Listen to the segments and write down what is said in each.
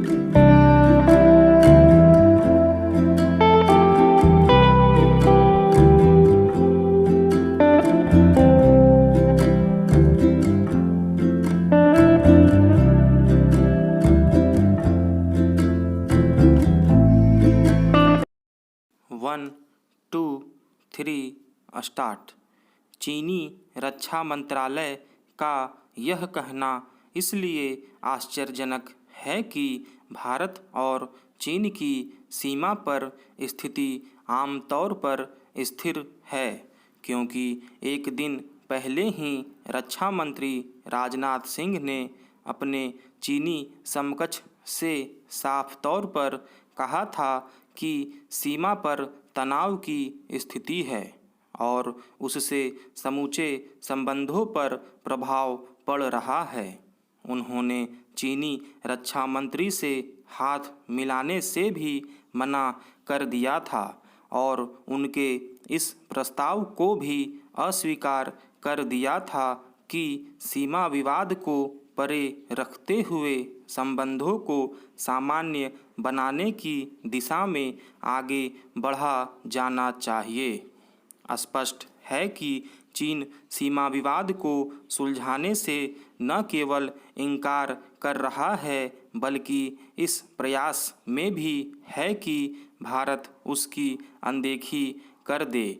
1 2 3 start. चीनी रक्षा मंत्रालय का यह कहना इसलिए आश्चर्यजनक है कि भारत और चीन की सीमा पर स्थिति आमतौर पर स्थिर है, क्योंकि एक दिन पहले ही रक्षा मंत्री राजनाथ सिंह ने अपने चीनी समकक्ष से साफ तौर पर कहा था कि सीमा पर तनाव की स्थिति है और उससे समूचे संबंधों पर प्रभाव पड़ रहा है। उन्होंने चीनी रक्षा मंत्री से हाथ मिलाने से भी मना कर दिया था और उनके इस प्रस्ताव को भी अस्वीकार कर दिया था कि सीमा विवाद को परे रखते हुए संबंधों को सामान्य बनाने की दिशा में आगे बढ़ा जाना चाहिए। स्पष्ट है कि चीन सीमा विवाद को सुलझाने से न केवल इनकार कर रहा है, बल्कि इस प्रयास में भी है कि भारत उसकी अनदेखी कर दे।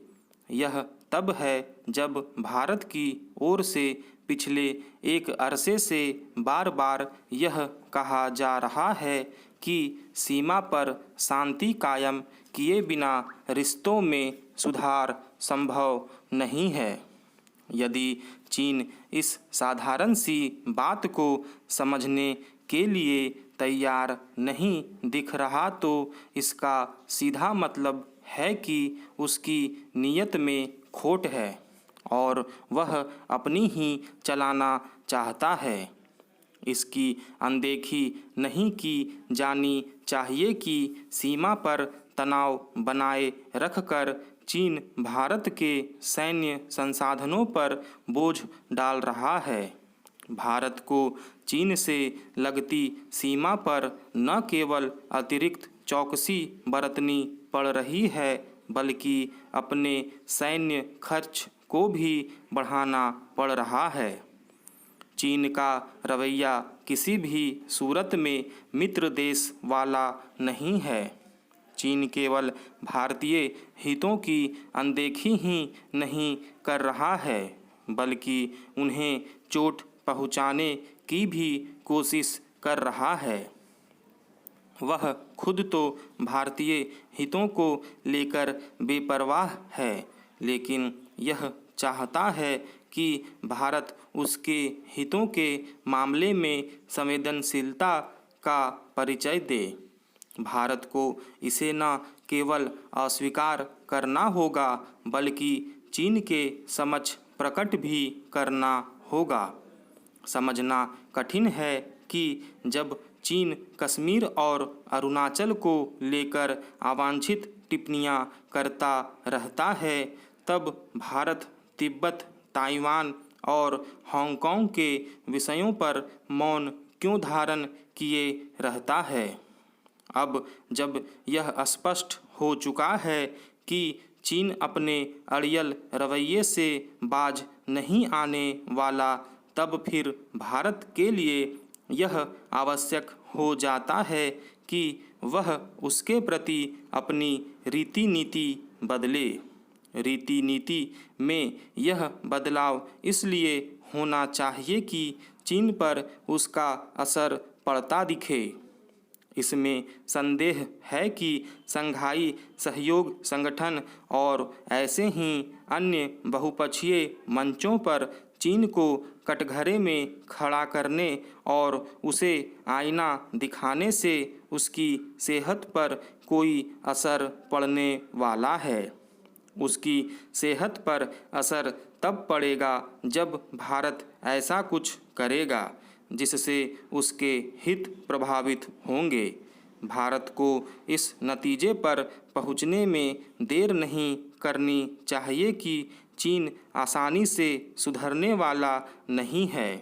यह तब है जब भारत की ओर से पिछले एक अरसे से बार बार यह कहा जा रहा है कि सीमा पर शांति कायम किए बिना रिश्तों में सुधार संभव नहीं है। यदि चीन इस साधारण सी बात को समझने के लिए तैयार नहीं दिख रहा, तो इसका सीधा मतलब है कि उसकी नीयत में खोट है और वह अपनी ही चलाना चाहता है। इसकी अनदेखी नहीं की जानी चाहिए कि सीमा पर तनाव बनाए रखकर चीन भारत के सैन्य संसाधनों पर बोझ डाल रहा है। भारत को चीन से लगती सीमा पर न केवल अतिरिक्त चौकसी बरतनी पड़ रही है, बल्कि अपने सैन्य खर्च को भी बढ़ाना पड़ रहा है। चीन का रवैया किसी भी सूरत में मित्र देश वाला नहीं है। चीन केवल भारतीय हितों की अनदेखी ही नहीं कर रहा है, बल्कि उन्हें चोट पहुंचाने की भी कोशिश कर रहा है। वह खुद तो भारतीय हितों को लेकर बेपरवाह है, लेकिन यह चाहता है कि भारत उसके हितों के मामले में संवेदनशीलता का परिचय दे। भारत को इसे न केवल अस्वीकार करना होगा, बल्कि चीन के समक्ष प्रकट भी करना होगा। समझना कठिन है कि जब चीन कश्मीर और अरुणाचल को लेकर अवांछित टिप्पणियां करता रहता है, तब भारत तिब्बत, ताइवान और हांगकांग के विषयों पर मौन क्यों धारण किए रहता है। अब जब यह स्पष्ट हो चुका है कि चीन अपने अड़ियल रवैये से बाज नहीं आने वाला, तब फिर भारत के लिए यह आवश्यक हो जाता है कि वह उसके प्रति अपनी रीति नीति बदले। रीति नीति में यह बदलाव इसलिए होना चाहिए कि चीन पर उसका असर पड़ता दिखे। इसमें संदेह है कि शंघाई सहयोग संगठन और ऐसे ही अन्य बहुपक्षीय मंचों पर चीन को कटघरे में खड़ा करने और उसे आईना दिखाने से उसकी सेहत पर कोई असर पड़ने वाला है। उसकी सेहत पर असर तब पड़ेगा जब भारत ऐसा कुछ करेगा जिससे उसके हित प्रभावित होंगे। भारत को इस नतीजे पर पहुंचने में देर नहीं करनी चाहिए कि चीन आसानी से सुधरने वाला नहीं है।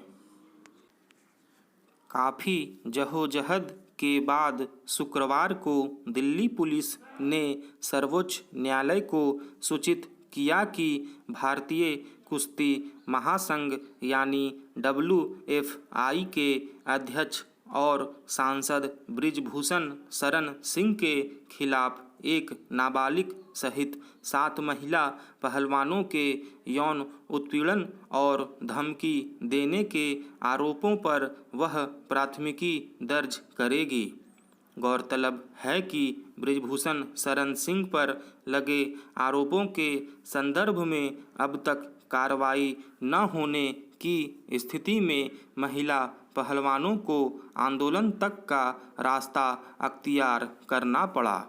काफ़ी जहोजहद के बाद शुक्रवार को दिल्ली पुलिस ने सर्वोच्च न्यायालय को सूचित किया कि भारतीय कुश्ती महासंघ यानी WFI के अध्यक्ष और सांसद बृजभूषण शरण सिंह के खिलाफ एक नाबालिग सहित 7 महिला पहलवानों के यौन उत्पीड़न और धमकी देने के आरोपों पर वह प्राथमिकी दर्ज करेगी। गौरतलब है कि बृजभूषण शरण सिंह पर लगे आरोपों के संदर्भ में अब तक कार्रवाई न होने की स्थिति में महिला पहलवानों को आंदोलन तक का रास्ता अख्तियार करना पड़ा।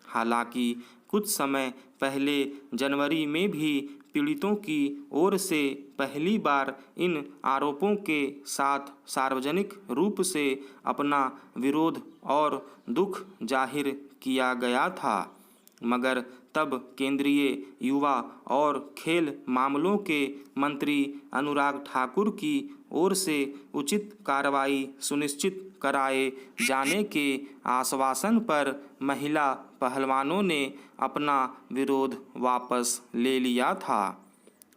हालांकि कुछ समय पहले जनवरी में भी पीड़ितों की ओर से पहली बार इन आरोपों के साथ सार्वजनिक रूप से अपना विरोध और दुख जाहिर किया गया था, मगर तब केंद्रीय युवा और खेल मामलों के मंत्री अनुराग ठाकुर की ओर से उचित कार्रवाई सुनिश्चित कराए जाने के आश्वासन पर महिला पहलवानों ने अपना विरोध वापस ले लिया था।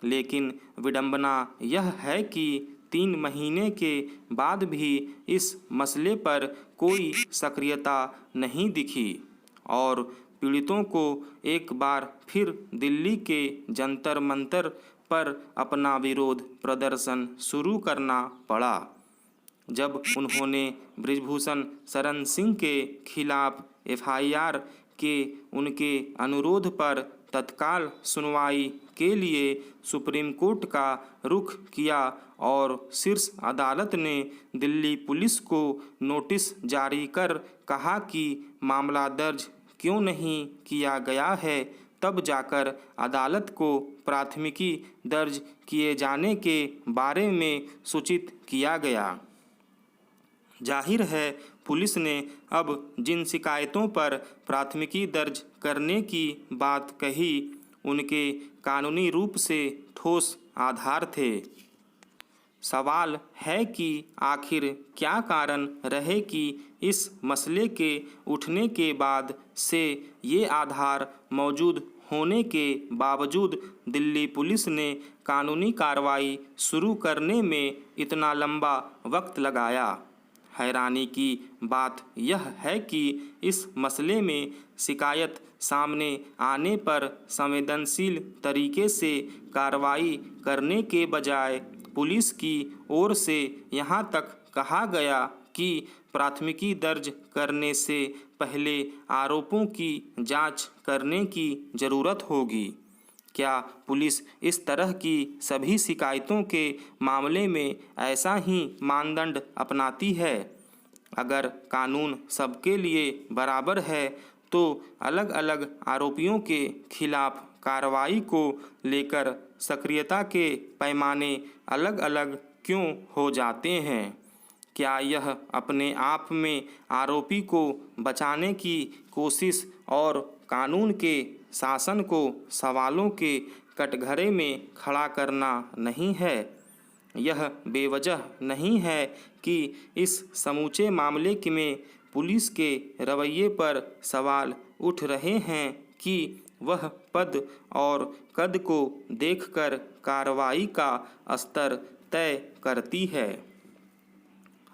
लेकिन विडंबना यह है कि 3 महीने के बाद भी इस मसले पर कोई सक्रियता नहीं दिखी और पीड़ितों को एक बार फिर दिल्ली के जंतर मंतर पर अपना विरोध प्रदर्शन शुरू करना पड़ा। जब उन्होंने बृजभूषण शरण सिंह के खिलाफ FIR के उनके अनुरोध पर तत्काल सुनवाई के लिए सुप्रीम कोर्ट का रुख किया और शीर्ष अदालत ने दिल्ली पुलिस को नोटिस जारी कर कहा कि मामला दर्ज क्यों नहीं किया गया है, तब जाकर अदालत को प्राथमिकी दर्ज किए जाने के बारे में सूचित किया गया। जाहिर है पुलिस ने अब जिन शिकायतों पर प्राथमिकी दर्ज करने की बात कही उनके कानूनी रूप से ठोस आधार थे। सवाल है कि आखिर क्या कारण रहे कि इस मसले के उठने के बाद से ये आधार मौजूद होने के बावजूद दिल्ली पुलिस ने कानूनी कार्रवाई शुरू करने में इतना लंबा वक्त लगाया। हैरानी की बात यह है कि इस मसले में शिकायत सामने आने पर संवेदनशील तरीके से कार्रवाई करने के बजाय पुलिस की ओर से यहाँ तक कहा गया कि प्राथमिकी दर्ज करने से पहले आरोपों की जांच करने की ज़रूरत होगी। क्या पुलिस इस तरह की सभी शिकायतों के मामले में ऐसा ही मानदंड अपनाती है? अगर कानून सबके लिए बराबर है तो अलग अलग आरोपियों के खिलाफ कार्रवाई को लेकर सक्रियता के पैमाने अलग अलग क्यों हो जाते हैं? क्या यह अपने आप में आरोपी को बचाने की कोशिश और कानून के शासन को सवालों के कटघरे में खड़ा करना नहीं है? यह बेवजह नहीं है कि इस समूचे मामले में पुलिस के रवैये पर सवाल उठ रहे हैं कि वह पद और कद को देखकर कार्रवाई का स्तर तय करती है।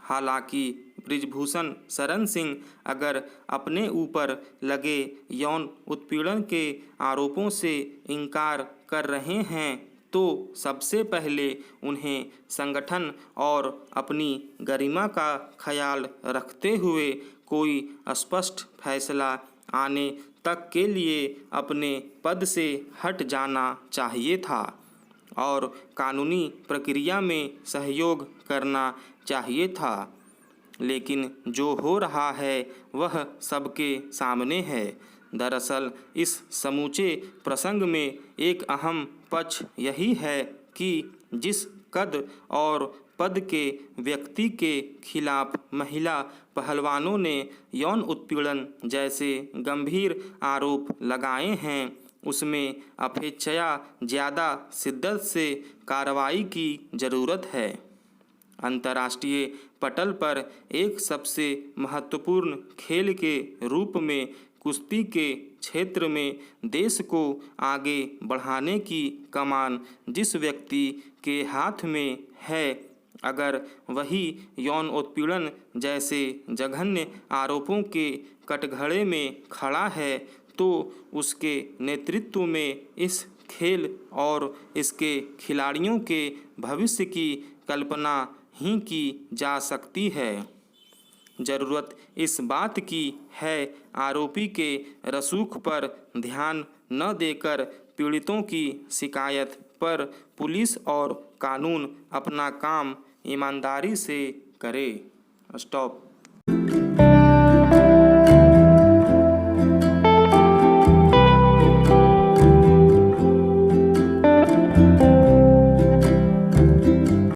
हालांकि बृजभूषण शरण सिंह अगर अपने ऊपर लगे यौन उत्पीड़न के आरोपों से इनकार कर रहे हैं तो सबसे पहले उन्हें संगठन और अपनी गरिमा का ख्याल रखते हुए कोई स्पष्ट फैसला आने तक के लिए अपने पद से हट जाना चाहिए था और कानूनी प्रक्रिया में सहयोग करना चाहिए था। लेकिन जो हो रहा है वह सबके सामने है। दरअसल इस समूचे प्रसंग में एक अहम पक्ष यही है कि जिस कद और पद के व्यक्ति के खिलाफ महिला पहलवानों ने यौन उत्पीड़न जैसे गंभीर आरोप लगाए हैं उसमें अपेक्षया ज़्यादा शिद्दत से कार्रवाई की ज़रूरत है। अंतर्राष्ट्रीय पटल पर एक सबसे महत्वपूर्ण खेल के रूप में कुश्ती के क्षेत्र में देश को आगे बढ़ाने की कमान जिस व्यक्ति के हाथ में है, अगर वही यौन उत्पीड़न जैसे जघन्य आरोपों के कटघरे में खड़ा है, तो उसके नेतृत्व में इस खेल और इसके खिलाड़ियों के भविष्य की कल्पना ही की जा सकती है। ज़रूरत इस बात की है आरोपी के रसूख पर ध्यान न देकर पीड़ितों की शिकायत पर पुलिस और कानून अपना काम ईमानदारी से करे। स्टॉप।